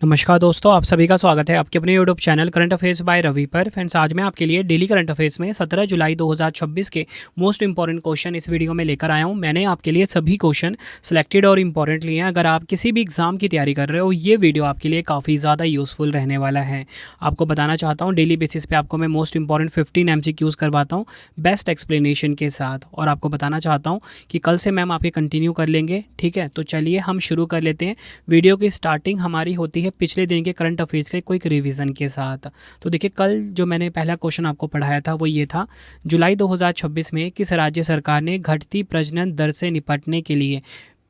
नमस्कार दोस्तों, आप सभी का स्वागत है आपके अपने YouTube channel current affairs by Ravi पर। फ्रेंड्स, आज मैं आपके लिए डेली करंट अफेयर्स में 17 जुलाई 2026 के मोस्ट इंपॉर्टेंट क्वेश्चन इस वीडियो में लेकर आया हूं। मैंने आपके लिए सभी क्वेश्चन सिलेक्टेड और इंपॉर्टेंट लिए हैं। अगर आप किसी भी एग्जाम की तैयारी कर रहे हो, ये वीडियो आपके लिए काफ़ी ज़्यादा यूज़फुल रहने वाला है। आपको बताना चाहता हूँ, डेली बेसिस पे आपको मैं मोस्ट इंपॉर्टेंट 15 MCQs करवाता हूँ बेस्ट एक्सप्लेनेशन के साथ। और आपको बताना चाहता हूँ कि कल से मैम आपके कंटिन्यू कर लेंगे। ठीक है, तो चलिए हम शुरू कर लेते हैं। वीडियो की स्टार्टिंग हमारी होती है पिछले दिन के करंट अफेयर्स के क्विक रिवीजन के साथ। तो देखिए, कल जो मैंने पहला क्वेश्चन आपको पढ़ाया था वो ये था, जुलाई 2026 में किस राज्य सरकार ने घटती प्रजनन दर से निपटने के लिए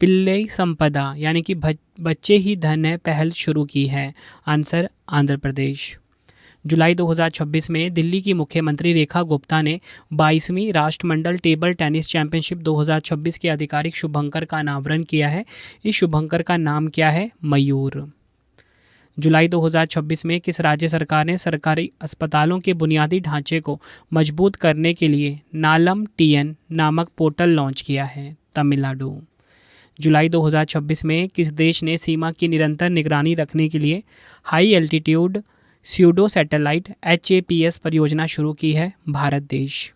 पिल्लई संपदा यानी कि बच्चे ही धन है पहल शुरू की है? आंसर आंध्र प्रदेश। जुलाई 2026 में दिल्ली की मुख्यमंत्री रेखा गुप्ता ने 22वीं राष्ट्रमंडल टेबल टेनिस चैंपियनशिप 2026 के आधिकारिक शुभंकर का अनावरण किया है। इस शुभंकर का नाम क्या है? मयूर। जुलाई 2026 में किस राज्य सरकार ने सरकारी अस्पतालों के बुनियादी ढांचे को मजबूत करने के लिए नालम टीएन नामक पोर्टल लॉन्च किया है? तमिलनाडु। जुलाई 2026 में किस देश ने सीमा की निरंतर निगरानी रखने के लिए high altitude pseudo satellite HAPS परियोजना शुरू की है? भारत देश।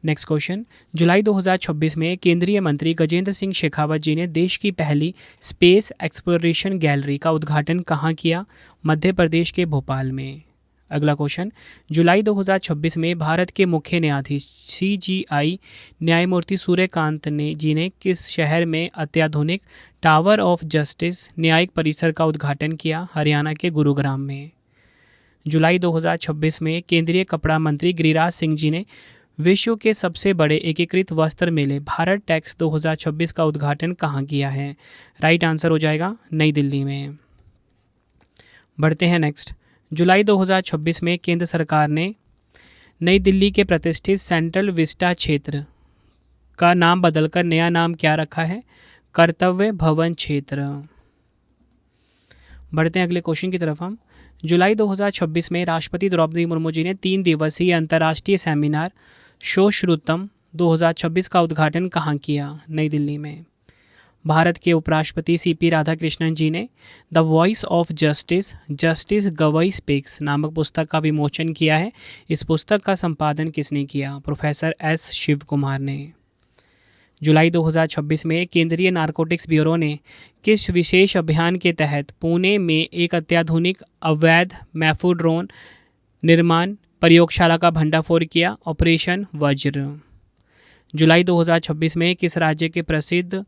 नेक्स्ट क्वेश्चन, जुलाई 2026 में केंद्रीय मंत्री गजेंद्र सिंह शेखावत जी ने देश की पहली स्पेस एक्सप्लोरेशन गैलरी का उद्घाटन कहाँ किया? मध्य प्रदेश के भोपाल में। अगला क्वेश्चन, जुलाई 2026 में भारत के मुख्य न्यायाधीश CGI न्यायमूर्ति सूर्यकांत जी ने किस शहर में अत्याधुनिक टावर ऑफ जस्टिस न्यायिक परिसर का उद्घाटन किया? हरियाणा के गुरुग्राम में। जुलाई 2026 में केंद्रीय कपड़ा मंत्री गिरिराज सिंह जी ने विश्व के सबसे बड़े एकीकृत वस्त्र मेले भारत टेक्स 2026 का उद्घाटन कहाँ किया है? राइट आंसर हो जाएगा नई दिल्ली में। बढ़ते हैं नेक्स्ट, जुलाई 2026 में केंद्र सरकार ने नई दिल्ली के प्रतिष्ठित सेंट्रल विस्टा क्षेत्र का नाम बदलकर नया नाम क्या रखा है? कर्तव्य भवन क्षेत्र। बढ़ते हैं अगले क्वेश्चन की तरफ हम। जुलाई 2026 में राष्ट्रपति द्रौपदी मुर्मू जी ने 3 दिवसीय अंतर्राष्ट्रीय सेमिनार शोश्रुतम 2026 का उद्घाटन कहाँ किया? नई दिल्ली में। भारत के उपराष्ट्रपति CP राधाकृष्णन जी ने the voice of justice justice Gavai speaks नामक पुस्तक का विमोचन किया है। इस पुस्तक का संपादन किसने किया? प्रोफेसर S शिव कुमार ने। जुलाई 2026 में केंद्रीय नारकोटिक्स ब्यूरो ने किस विशेष अभियान के तहत पुणे में एक अत्याधुनिक अवैध मैफोड्रोन निर्माण प्रयोगशाला का भंडाफोड़ किया? ऑपरेशन वज्र। जुलाई 2026 में किस राज्य के प्रसिद्ध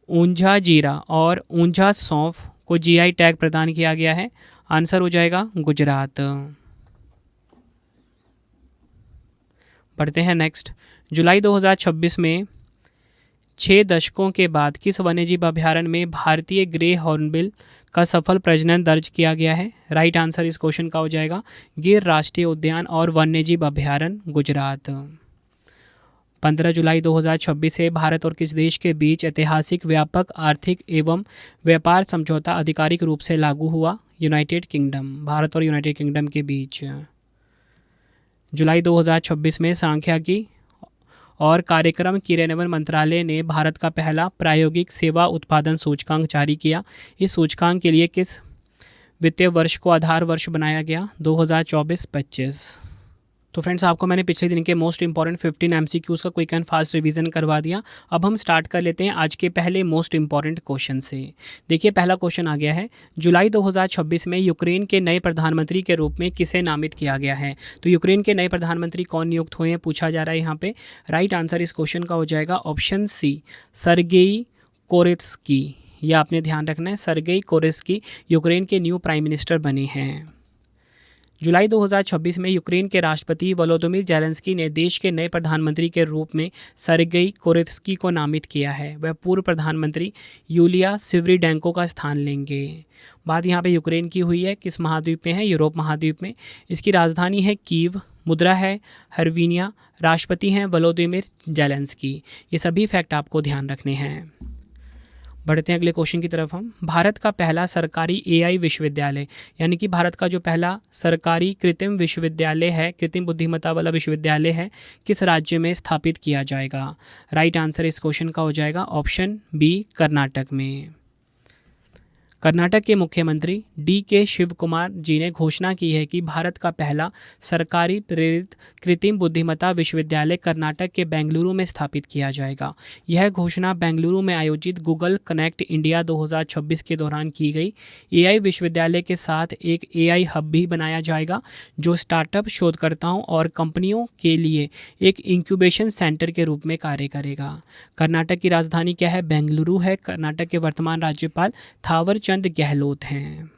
ऊंझा जीरा और ऊंझा सौंफ को GI टैग प्रदान किया गया है? आंसर हो जाएगा गुजरात। पढ़ते हैं नेक्स्ट, जुलाई 2026 में 6 दशकों के बाद किस वन्यजीव अभ्यारण्य में भारतीय ग्रे हॉर्नबिल का सफल प्रजनन दर्ज किया गया है? राइट आंसर इस क्वेश्चन का हो जाएगा गिर राष्ट्रीय उद्यान और वन्यजीव अभ्यारण्य, गुजरात। 15 जुलाई 2026 से भारत और किस देश के बीच ऐतिहासिक व्यापक आर्थिक एवं व्यापार समझौता आधिकारिक रूप से लागू हुआ? United kingdom. भारत और यूनाइटेड किंगडम के बीच। जुलाई 2026 में सांख्यिकी और कार्यक्रम क्रियान्वयन मंत्रालय ने भारत का पहला प्रायोगिक सेवा उत्पादन सूचकांक जारी किया। इस सूचकांक के लिए किस वित्तीय वर्ष को आधार वर्ष बनाया गया? 2024-25। तो फ्रेंड्स, आपको मैंने पिछले दिन के मोस्ट इंपॉर्टेंट 15 MCQs का क्विक एंड फास्ट रिवीजन करवा दिया। अब हम स्टार्ट कर लेते हैं आज के पहले मोस्ट इंपॉर्टेंट क्वेश्चन से। देखिए, पहला क्वेश्चन आ गया है, जुलाई 2026 में यूक्रेन के नए प्रधानमंत्री के रूप में किसे नामित किया गया है? तो यूक्रेन के नए प्रधानमंत्री कौन नियुक्त हुए हैं, पूछा जा रहा है यहाँ पे। राइट आंसर इस क्वेश्चन का हो जाएगा ऑप्शन C, सर्गेई कोरेत्स्की। यह आपने ध्यान रखना है, सर्गेई कोरेत्स्की यूक्रेन के न्यू प्राइम मिनिस्टर बने हैं। जुलाई 2026 में यूक्रेन के राष्ट्रपति वोलोदिमीर ज़ेलेंस्की ने देश के नए प्रधानमंत्री के रूप में सर्गेई कोरेत्स्की को नामित किया है। वह पूर्व प्रधानमंत्री यूलिया सिवरीडेंको का स्थान लेंगे। बात यहाँ पे यूक्रेन की हुई है, किस महाद्वीप में है? यूरोप महाद्वीप में। इसकी राजधानी है कीव, मुद्रा है हर्विनिया, राष्ट्रपति हैं वोलोदिमीर ज़ेलेंस्की। ये सभी फैक्ट आपको ध्यान रखने हैं। बढ़ते हैं अगले क्वेश्चन की तरफ हम। भारत का पहला सरकारी AI विश्वविद्यालय यानी कि भारत का जो पहला सरकारी कृत्रिम विश्वविद्यालय है, कृत्रिम बुद्धिमत्ता वाला विश्वविद्यालय है, किस राज्य में स्थापित किया जाएगा? राइट आंसर इस क्वेश्चन का हो जाएगा ऑप्शन B, कर्नाटक में। कर्नाटक के मुख्यमंत्री डी.के. शिव कुमार जी ने घोषणा की है कि भारत का पहला सरकारी प्रेरित कृत्रिम बुद्धिमत्ता विश्वविद्यालय कर्नाटक के बेंगलुरु में स्थापित किया जाएगा। यह घोषणा बेंगलुरु में आयोजित गूगल कनेक्ट इंडिया 2026 के दौरान की गई। एआई विश्वविद्यालय के साथ एक एआई हब भी बनाया जाएगा जो स्टार्टअप, शोधकर्ताओं और कंपनियों के लिए एक इंक्यूबेशन सेंटर के रूप में कार्य करेगा। कर्नाटक की राजधानी क्या है? बेंगलुरु है। कर्नाटक के वर्तमान राज्यपाल थावरचंद गहलोत हैं।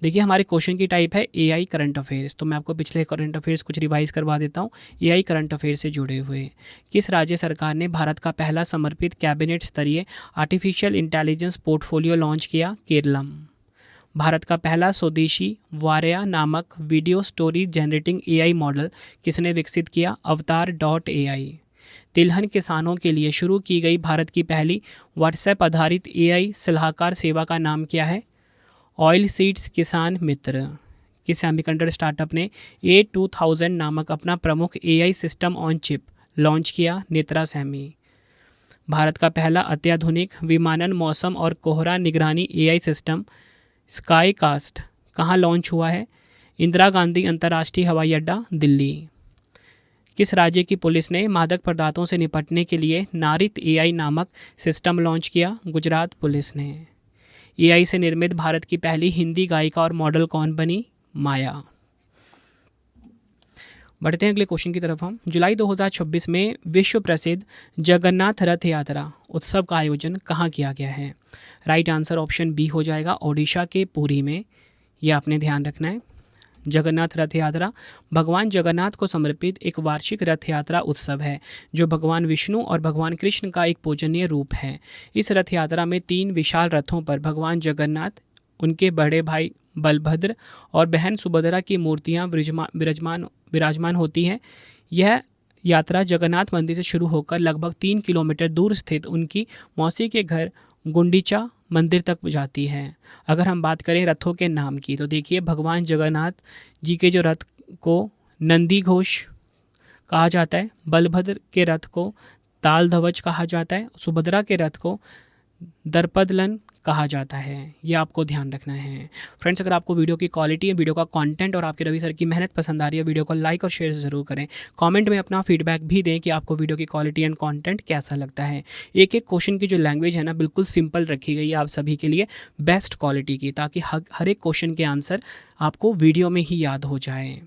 देखिए हमारे क्वेश्चन की टाइप है एआई करंट अफेयर्स, तो मैं आपको पिछले करंट अफेयर्स कुछ रिवाइज करवा देता हूँ एआई करंट अफेयर्स से जुड़े हुए। किस राज्य सरकार ने भारत का पहला समर्पित कैबिनेट स्तरीय आर्टिफिशियल इंटेलिजेंस पोर्टफोलियो लॉन्च किया? केरलम। भारत का पहला स्वदेशी वार्या नामक video story generating AI model किसने विकसित किया? अवतार.ai। तिलहन किसानों के लिए शुरू की गई भारत की पहली व्हाट्सएप आधारित एआई सलाहकार सेवा का नाम क्या है? ऑयल सीड्स किसान मित्र। किस सेमीकंडक्टर स्टार्टअप ने A2000 नामक अपना प्रमुख AI system on chip launch किया? नेत्रा सेमी। भारत का पहला अत्याधुनिक विमानन, मौसम और कोहरा निगरानी एआई सिस्टम स्काई कास्ट कहाँ लॉन्च हुआ है? इंदिरा गांधी अंतर्राष्ट्रीय हवाई अड्डा, दिल्ली। किस राज्य की पुलिस ने मादक पदार्थों से निपटने के लिए नारित एआई नामक सिस्टम लॉन्च किया? गुजरात पुलिस ने। एआई से निर्मित भारत की पहली हिंदी गायिका और मॉडल कौन बनी? माया। बढ़ते हैं अगले क्वेश्चन की तरफ हम। जुलाई 2026 में विश्व प्रसिद्ध जगन्नाथ रथ यात्रा उत्सव का आयोजन कहाँ किया गया है? राइट आंसर ऑप्शन बी हो जाएगा, ओडिशा के पुरी में। यह आपने ध्यान रखना है। जगन्नाथ रथ यात्रा भगवान जगन्नाथ को समर्पित एक वार्षिक रथ यात्रा उत्सव है जो भगवान विष्णु और भगवान कृष्ण का एक पूजनीय रूप है। इस रथ यात्रा में 3 विशाल रथों पर भगवान जगन्नाथ, उनके बड़े भाई बलभद्र और बहन सुभद्रा की मूर्तियां विराजमान होती हैं। यह यात्रा जगन्नाथ मंदिर से शुरू होकर लगभग 3 किलोमीटर दूर स्थित उनकी मौसी के घर गुंडीचा मंदिर तक जाती है। अगर हम बात करें रथों के नाम की, तो देखिए भगवान जगन्नाथ जी के जो रथ को नंदी घोष कहा जाता है, बलभद्र के रथ को ताल ध्वज कहा जाता है, सुभद्रा के रथ को दर्पदलन कहा जाता है। ये आपको ध्यान रखना है। फ्रेंड्स, अगर आपको वीडियो की क्वालिटी, वीडियो का कंटेंट और आपके रवि सर की मेहनत पसंद आ रही है, वीडियो को लाइक और शेयर ज़रूर करें। कमेंट में अपना फीडबैक भी दें कि आपको वीडियो की क्वालिटी एंड कंटेंट कैसा लगता है। एक एक क्वेश्चन की जो लैंग्वेज है ना, बिल्कुल सिंपल रखी गई है आप सभी के लिए, बेस्ट क्वालिटी की, ताकि हर एक क्वेश्चन के आंसर आपको वीडियो में ही याद हो जाए।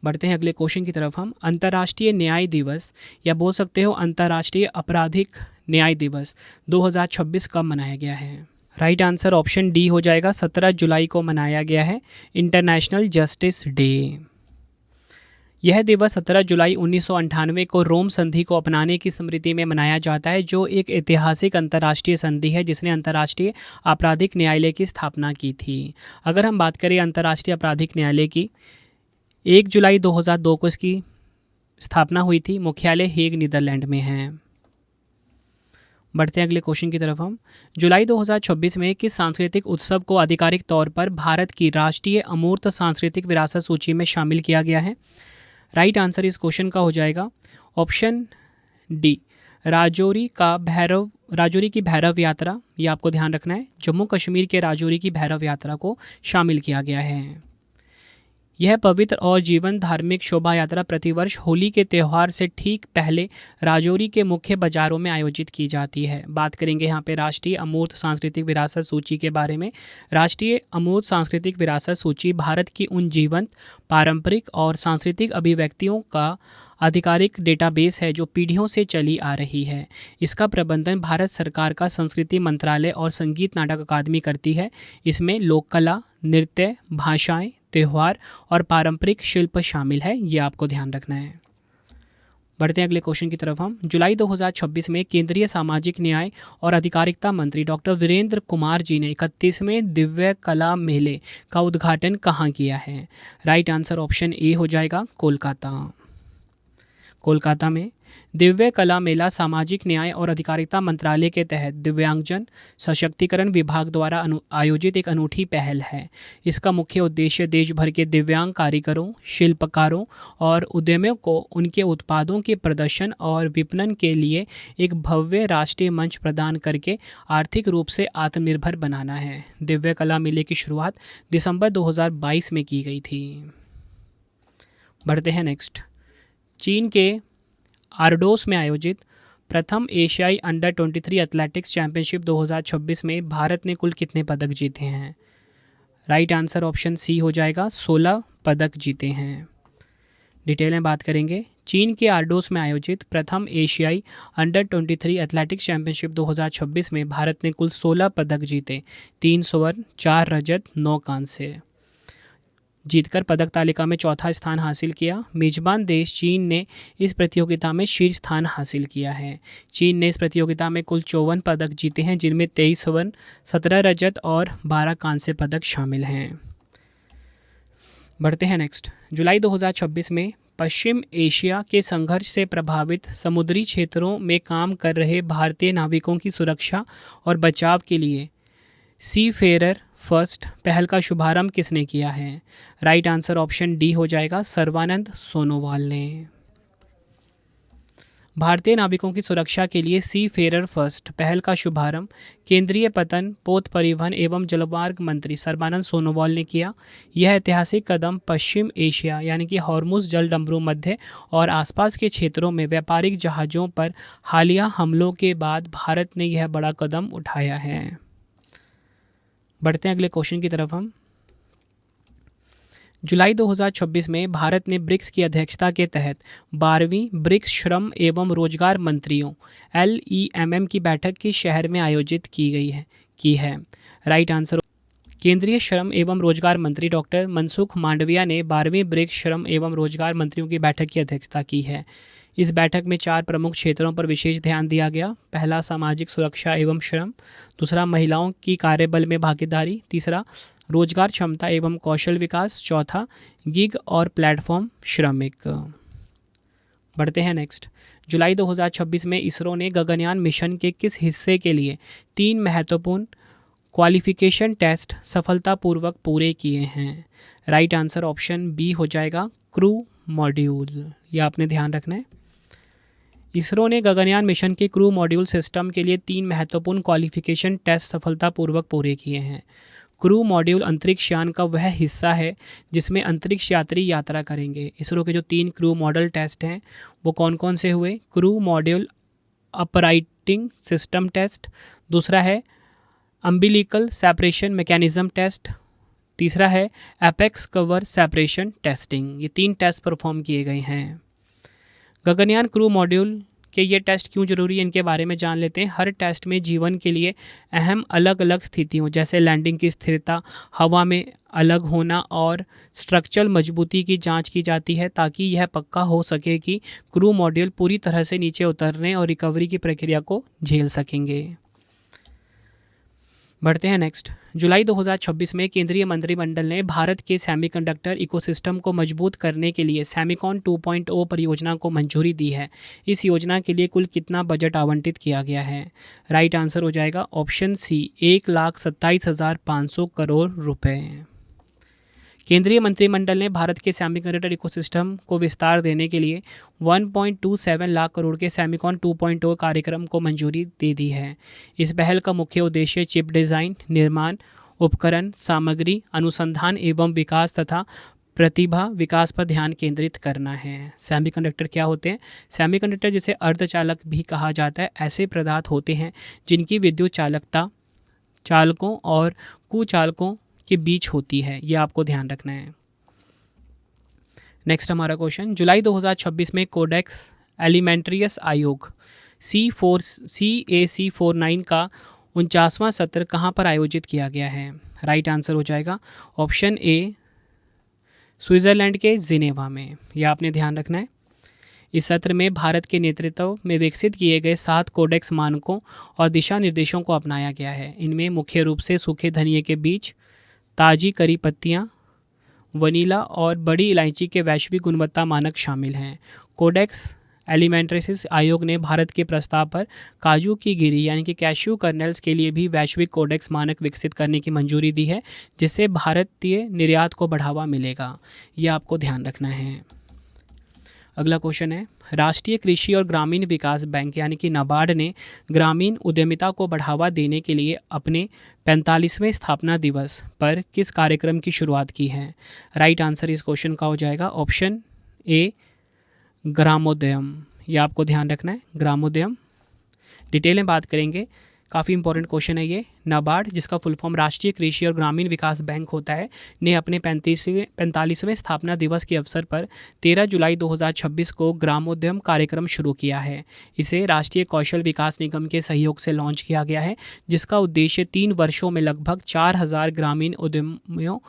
बढ़ते हैं अगले क्वेश्चन की तरफ हम। अंतर्राष्ट्रीय न्याय दिवस या बोल सकते हो अंतर्राष्ट्रीय आपराधिक न्याय दिवस 2026 कब मनाया गया है? राइट आंसर ऑप्शन डी हो जाएगा, 17 जुलाई को मनाया गया है, इंटरनेशनल जस्टिस डे। यह दिवस 17 जुलाई 1998 को रोम संधि को अपनाने की स्मृति में मनाया जाता है, जो एक ऐतिहासिक अंतर्राष्ट्रीय संधि है जिसने अंतर्राष्ट्रीय आपराधिक न्यायालय की स्थापना की थी। अगर हम बात करें अंतर्राष्ट्रीय आपराधिक न्यायालय की, 1 जुलाई 2002 को इसकी स्थापना हुई थी। मुख्यालय हेग, नीदरलैंड में है। बढ़ते हैं अगले क्वेश्चन की तरफ हम। जुलाई 2026 में किस सांस्कृतिक उत्सव को आधिकारिक तौर पर भारत की राष्ट्रीय अमूर्त सांस्कृतिक विरासत सूची में शामिल किया गया है? राइट आंसर इस क्वेश्चन का हो जाएगा ऑप्शन डी, राजौरी की भैरव यात्रा। ये आपको ध्यान रखना है, जम्मू कश्मीर के राजौरी की भैरव यात्रा को शामिल किया गया है। यह पवित्र और जीवन धार्मिक शोभा यात्रा प्रतिवर्ष होली के त्यौहार से ठीक पहले राजौरी के मुख्य बाजारों में आयोजित की जाती है। बात करेंगे यहाँ पे राष्ट्रीय अमूर्त सांस्कृतिक विरासत सूची के बारे में। राष्ट्रीय अमूर्त सांस्कृतिक विरासत सूची भारत की उन जीवंत, पारंपरिक और सांस्कृतिक अभिव्यक्तियों का आधिकारिक डेटाबेस है जो पीढ़ियों से चली आ रही है। इसका प्रबंधन भारत सरकार का संस्कृति मंत्रालय और संगीत नाटक अकादमी करती है। इसमें लोक कला, नृत्य, भाषाएं, त्यौहार और पारंपरिक शिल्प शामिल है। ये आपको ध्यान रखना है। बढ़ते हैं अगले क्वेश्चन की तरफ हम। जुलाई 2026 में केंद्रीय सामाजिक न्याय और अधिकारिता मंत्री डॉक्टर वीरेंद्र कुमार जी ने 31वें दिव्य कला मेले का उद्घाटन कहाँ किया है? राइट आंसर ऑप्शन ए हो जाएगा, कोलकाता। कोलकाता में दिव्य कला मेला सामाजिक न्याय और अधिकारिता मंत्रालय के तहत दिव्यांगजन सशक्तिकरण विभाग द्वारा आयोजित एक अनूठी पहल है। इसका मुख्य उद्देश्य देश भर के दिव्यांग कारीगरों, शिल्पकारों और उद्यमियों को उनके उत्पादों के प्रदर्शन और विपणन के लिए एक भव्य राष्ट्रीय मंच प्रदान करके आर्थिक रूप से आत्मनिर्भर बनाना है। दिव्य कला मेले की शुरुआत दिसंबर 2022 में की गई थी। बढ़ते हैं नेक्स्ट। चीन के आर्डोस में आयोजित प्रथम एशियाई अंडर 23 एथलेटिक्स चैंपियनशिप 2026 में भारत ने कुल कितने पदक जीते हैं? राइट आंसर ऑप्शन सी हो जाएगा, 16 पदक जीते हैं। डिटेल में बात करेंगे। चीन के आर्डोस में आयोजित प्रथम एशियाई अंडर 23 एथलेटिक्स चैंपियनशिप 2026 में भारत ने कुल 16 पदक जीते, 3 स्वर्ण, 4 रजत, 9 कांस्य जीतकर पदक तालिका में चौथा स्थान हासिल किया। मेजबान देश चीन ने इस प्रतियोगिता में शीर्ष स्थान हासिल किया है। चीन ने इस प्रतियोगिता में कुल 54 पदक जीते हैं, जिनमें 23 स्वर्ण, 17 रजत और 12 कांस्य पदक शामिल हैं। बढ़ते हैं नेक्स्ट। जुलाई 2026 में पश्चिम एशिया के संघर्ष से प्रभावित समुद्री क्षेत्रों में काम कर रहे भारतीय नाविकों की सुरक्षा और बचाव के लिए सी फेरर फर्स्ट पहल का शुभारंभ किसने किया है? राइट आंसर ऑप्शन डी हो जाएगा, सर्बानंद सोनोवाल ने। भारतीय नाविकों की सुरक्षा के लिए सी फेरर फर्स्ट पहल का शुभारंभ केंद्रीय पतन, पोत परिवहन एवं जलमार्ग मंत्री सर्बानंद सोनोवाल ने किया। यह ऐतिहासिक कदम पश्चिम एशिया यानी कि हॉर्मुज जलडंबरू मध्य और आसपास के क्षेत्रों में व्यापारिक जहाज़ों पर हालिया हमलों के बाद भारत ने यह बड़ा कदम उठाया है। बढ़ते हैं अगले क्वेश्चन की तरफ हम। जुलाई 2026 में भारत ने ब्रिक्स की अध्यक्षता के तहत 12वीं ब्रिक्स श्रम एवं रोजगार मंत्रियों LEMM की बैठक किस शहर में आयोजित की है। राइट आंसर केंद्रीय श्रम एवं रोजगार मंत्री डॉक्टर मनसुख मांडविया ने 12वीं ब्रिक्स श्रम एवं रोजगार मंत्रियों की बैठक की अध्यक्षता की है। इस बैठक में 4 प्रमुख क्षेत्रों पर विशेष ध्यान दिया गया। पहला, सामाजिक सुरक्षा एवं श्रम। दूसरा, महिलाओं की कार्यबल में भागीदारी। तीसरा, रोजगार क्षमता एवं कौशल विकास। चौथा, गिग और प्लेटफॉर्म श्रमिक। बढ़ते हैं नेक्स्ट। जुलाई 2026 में इसरो ने गगनयान मिशन के किस हिस्से के लिए 3 महत्वपूर्ण क्वालिफिकेशन टेस्ट सफलतापूर्वक पूरे किए हैं? राइट आंसर ऑप्शन बी हो जाएगा, क्रू मॉड्यूल। यह आपने ध्यान रखना है। इसरो ने गगनयान मिशन के क्रू मॉड्यूल सिस्टम के लिए 3 महत्वपूर्ण क्वालिफिकेशन टेस्ट सफलतापूर्वक पूरे किए हैं। क्रू मॉड्यूल अंतरिक्ष यान का वह हिस्सा है जिसमें अंतरिक्ष यात्री यात्रा करेंगे। इसरो के जो 3 क्रू मॉडल टेस्ट हैं वो कौन कौन से हुए? Crew module operating system test, दूसरा है अम्बिलिकल सेपरेशन मैकेनिज्म टेस्ट, तीसरा है एपेक्स कवर सेपरेशन टेस्टिंग। ये 3 टेस्ट परफॉर्म किए गए हैं। गगनयान क्रू मॉड्यूल के ये टेस्ट क्यों जरूरी है इनके बारे में जान लेते हैं। हर टेस्ट में जीवन के लिए अहम अलग अलग स्थितियों जैसे लैंडिंग की स्थिरता, हवा में अलग होना और स्ट्रक्चरल मजबूती की जांच की जाती है ताकि यह पक्का हो सके कि क्रू मॉड्यूल पूरी तरह से नीचे उतरने और रिकवरी की प्रक्रिया को झेल सकेंगे। बढ़ते हैं नेक्स्ट। जुलाई 2026 में केंद्रीय मंत्रिमंडल ने भारत के सेमीकंडक्टर इकोसिस्टम को मजबूत करने के लिए सेमिकॉन 2.0 परियोजना को मंजूरी दी है। इस योजना के लिए कुल कितना बजट आवंटित किया गया है? राइट आंसर हो जाएगा ऑप्शन सी, 1,27,500 करोड़ रुपए। केंद्रीय मंत्रिमंडल ने भारत के सेमीकंडक्टर इकोसिस्टम को विस्तार देने के लिए 1.27 लाख करोड़ के सेमिकॉन 2.0 कार्यक्रम को मंजूरी दे दी है। इस पहल का मुख्य उद्देश्य चिप डिज़ाइन, निर्माण, उपकरण, सामग्री, अनुसंधान एवं विकास तथा प्रतिभा विकास पर ध्यान केंद्रित करना है। सेमीकंडक्टर क्या होते हैं? सेमीकंडक्टर जिसे अर्धचालक भी कहा जाता है, ऐसे पदार्थ होते हैं जिनकी विद्युत चालकता चालकों और कुचालकों के बीच होती है। यह आपको ध्यान रखना है। नेक्स्ट हमारा क्वेश्चन, जुलाई 2026 में कोडेक्स एलिमेंट्रियस आयोग CAC49 का 49वां सत्र कहाँ पर आयोजित किया गया है? राइट आंसर हो जाएगा ऑप्शन ए, स्विट्ज़रलैंड के जिनेवा में। यह आपने ध्यान रखना है। इस सत्र में भारत के नेतृत्व में विकसित किए गए 7 कोडेक्स मानकों और दिशा निर्देशों को अपनाया गया है। इनमें मुख्य रूप से सूखे धनिये के बीज, ताज़ी करी पत्तियाँ, वनीला और बड़ी इलायची के वैश्विक गुणवत्ता मानक शामिल हैं। कोडेक्स एलिमेंट्रेसिस आयोग ने भारत के प्रस्ताव पर काजू की गिरी यानी कि कैश्यू कर्नल्स के लिए भी वैश्विक कोडेक्स मानक विकसित करने की मंजूरी दी है, जिससे भारतीय निर्यात को बढ़ावा मिलेगा। ये आपको ध्यान रखना है। अगला क्वेश्चन है, राष्ट्रीय कृषि और ग्रामीण विकास बैंक यानी कि नाबार्ड ने ग्रामीण उद्यमिता को बढ़ावा देने के लिए अपने 45वें स्थापना दिवस पर किस कार्यक्रम की शुरुआत की है? राइट आंसर इस क्वेश्चन का हो जाएगा ऑप्शन ए, ग्रामोद्यम। ये आपको ध्यान रखना है, ग्रामोद्यम। डिटेल में बात करेंगे, काफ़ी इंपॉर्टेंट क्वेश्चन है ये। नाबार्ड, जिसका फुल फॉर्म राष्ट्रीय कृषि और ग्रामीण विकास बैंक होता है, ने अपने 45वें स्थापना दिवस के अवसर पर 13 जुलाई 2026 को ग्रामोद्यम कार्यक्रम शुरू किया है। इसे राष्ट्रीय कौशल विकास निगम के सहयोग से लॉन्च किया गया है, जिसका उद्देश्य 3 वर्षों में लगभग 4000 ग्रामीण उद्यमियों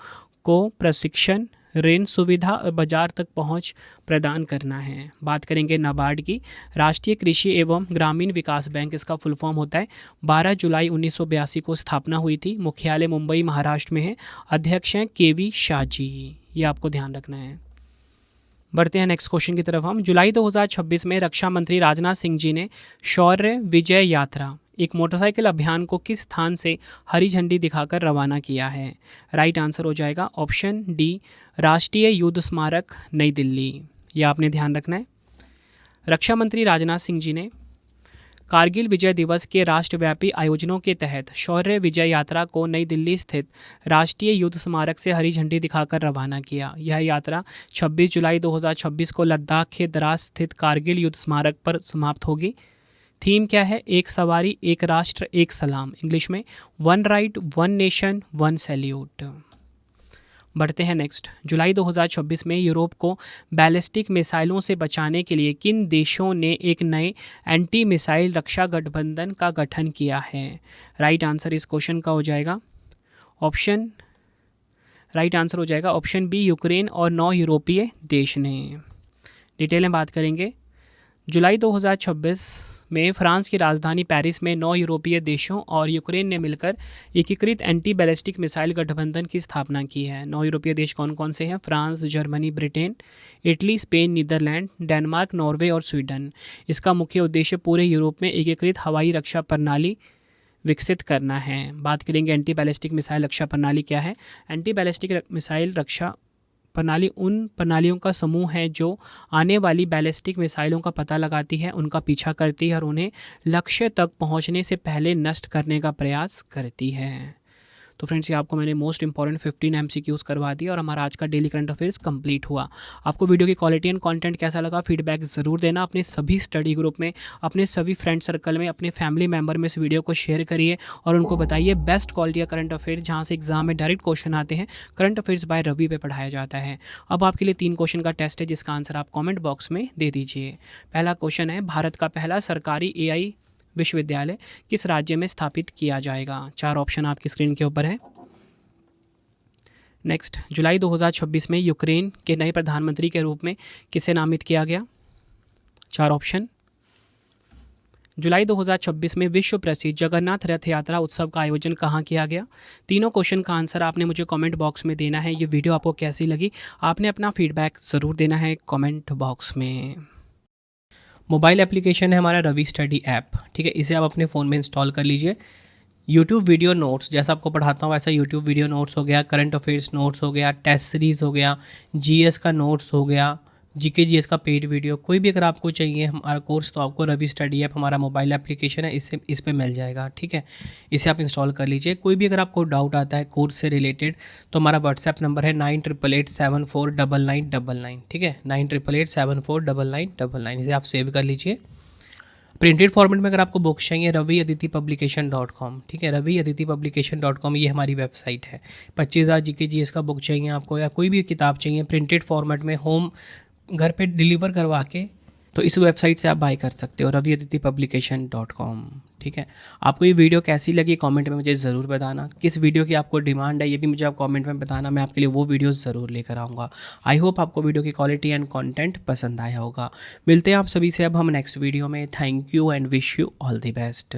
को प्रशिक्षण, ऋण सुविधा और बाजार तक पहुंच प्रदान करना है। बात करेंगे नाबार्ड की। राष्ट्रीय कृषि एवं ग्रामीण विकास बैंक, इसका फुल फॉर्म होता है। 12 जुलाई 1982 को स्थापना हुई थी। मुख्यालय मुंबई, महाराष्ट्र में है। अध्यक्ष हैं केवी शाह जी। ये आपको ध्यान रखना है। बढ़ते हैं नेक्स्ट क्वेश्चन की तरफ हम। जुलाई 2026 में रक्षा मंत्री राजनाथ सिंह जी ने शौर्य विजय यात्रा, एक मोटरसाइकिल अभियान को किस स्थान से हरी झंडी दिखाकर रवाना किया है? राइट आंसर हो जाएगा ऑप्शन डी, राष्ट्रीय युद्ध स्मारक, नई दिल्ली। यह आपने ध्यान रखना है। रक्षा मंत्री राजनाथ सिंह जी ने कारगिल विजय दिवस के राष्ट्रव्यापी आयोजनों के तहत शौर्य विजय यात्रा को नई दिल्ली स्थित राष्ट्रीय युद्ध स्मारक से हरी झंडी दिखाकर रवाना किया। यह यात्रा 26 जुलाई 2026 को लद्दाख के द्रास स्थित कारगिल युद्ध स्मारक पर समाप्त होगी। थीम क्या है? एक सवारी, एक राष्ट्र, एक सलाम। इंग्लिश में one right, one nation, one salute. बढ़ते हैं नेक्स्ट। जुलाई 2026 में यूरोप को बैलिस्टिक मिसाइलों से बचाने के लिए किन देशों ने एक नए एंटी मिसाइल रक्षा गठबंधन का गठन किया है? राइट आंसर इस क्वेश्चन का हो जाएगा ऑप्शन बी, यूक्रेन और 9 यूरोपीय देश ने। डिटेल में बात करेंगे। जुलाई 2026 में फ्रांस की राजधानी पेरिस में 9 यूरोपीय देशों और यूक्रेन ने मिलकर एकीकृत एंटी बैलिस्टिक मिसाइल गठबंधन की स्थापना की है। 9 यूरोपीय देश कौन कौन से हैं? France, Germany, Britain, Italy, Spain, Netherlands, Denmark, Norway और स्वीडन। इसका मुख्य उद्देश्य पूरे यूरोप में एकीकृत हवाई रक्षा प्रणाली विकसित करना है। बात करेंगे एंटी बैलिस्टिक मिसाइल रक्षा प्रणाली क्या है? एंटी बैलिस्टिक मिसाइल रक्षा प्रणाली उन प्रणालियों का समूह है जो आने वाली बैलिस्टिक मिसाइलों का पता लगाती है, उनका पीछा करती है और उन्हें लक्ष्य तक पहुंचने से पहले नष्ट करने का प्रयास करती है। तो फ्रेंड्स, ये आपको मैंने मोस्ट इंपॉर्टेंट 15 MCQs करवा दिया और हमारा आज का डेली करंट अफेयर्स कंप्लीट हुआ। आपको वीडियो की क्वालिटी एंड कंटेंट कैसा लगा? फीडबैक ज़रूर देना। अपने सभी स्टडी ग्रुप में, अपने सभी फ्रेंड सर्कल में, अपने फैमिली मेम्बर में इस वीडियो को शेयर करिए और उनको बताइए बेस्ट क्वालिटी का करंट अफेयर जहाँ से एग्जाम में डायरेक्ट क्वेश्चन आते हैं, करंट अफेयर्स बाय रवि पे पढ़ाया जाता है। अब आपके लिए 3 क्वेश्चन का टेस्ट है जिसका आंसर आप कॉमेंट बॉक्स में दे दीजिए। पहला क्वेश्चन है, भारत का पहला सरकारी AI विश्वविद्यालय किस राज्य में स्थापित किया जाएगा? 4 ऑप्शन आपकी स्क्रीन के ऊपर है। नेक्स्ट, जुलाई 2026 में यूक्रेन के नए प्रधानमंत्री के रूप में किसे नामित किया गया? 4 ऑप्शन। जुलाई 2026 में विश्व प्रसिद्ध जगन्नाथ रथ यात्रा उत्सव का आयोजन कहाँ किया गया? तीनों क्वेश्चन का आंसर आपने मुझे कमेंट बॉक्स में देना है। ये वीडियो आपको कैसी लगी? आपने अपना फीडबैक ज़रूर देना है कमेंट बॉक्स में। मोबाइल एप्लीकेशन है हमारा रवि स्टडी ऐप, ठीक है। इसे आप अपने फ़ोन में इंस्टॉल कर लीजिए। यूट्यूब वीडियो नोट्स, जैसा आपको पढ़ाता हूँ वैसा यूट्यूब वीडियो नोट्स हो गया, करंट अफेयर्स नोट्स हो गया, टेस्ट सीरीज़ हो गया, जीएस का नोट्स हो गया, जीके जीएस का पेड वीडियो, कोई भी अगर आपको चाहिए हमारा कोर्स तो आपको रवि स्टडी ऐप हमारा मोबाइल एप्लीकेशन है, इससे इस पे मिल जाएगा, ठीक है। इसे आप इंस्टॉल कर लीजिए। कोई भी अगर आपको डाउट आता है कोर्स से रिलेटेड तो हमारा व्हाट्सएप नंबर है 9888749999, ठीक है, 9888749999। इसे आप सेव कर लीजिए। प्रिंटेड फॉर्मेट में अगर आपको बुक्स चाहिए raviaditipublication.com, ठीक है, raviaditipublication.com ये हमारी वेबसाइट है। 25,000 जीके जीएस का बुक चाहिए आपको या कोई भी किताब चाहिए प्रिंटेड फॉर्मेट में होम घर पे डिलीवर करवा के, तो इस वेबसाइट से आप बाय कर सकते हो raviaditipublication.com, ठीक है। आपको ये वीडियो कैसी लगी कमेंट में मुझे ज़रूर बताना। किस वीडियो की आपको डिमांड है ये भी मुझे आप कमेंट में बताना, मैं आपके लिए वो वीडियो ज़रूर लेकर आऊँगा। आई होप आपको वीडियो की क्वालिटी एंड कंटेंट पसंद आया होगा। मिलते हैं आप सभी से अब हम नेक्स्ट वीडियो में। Thank you and wish you all the best.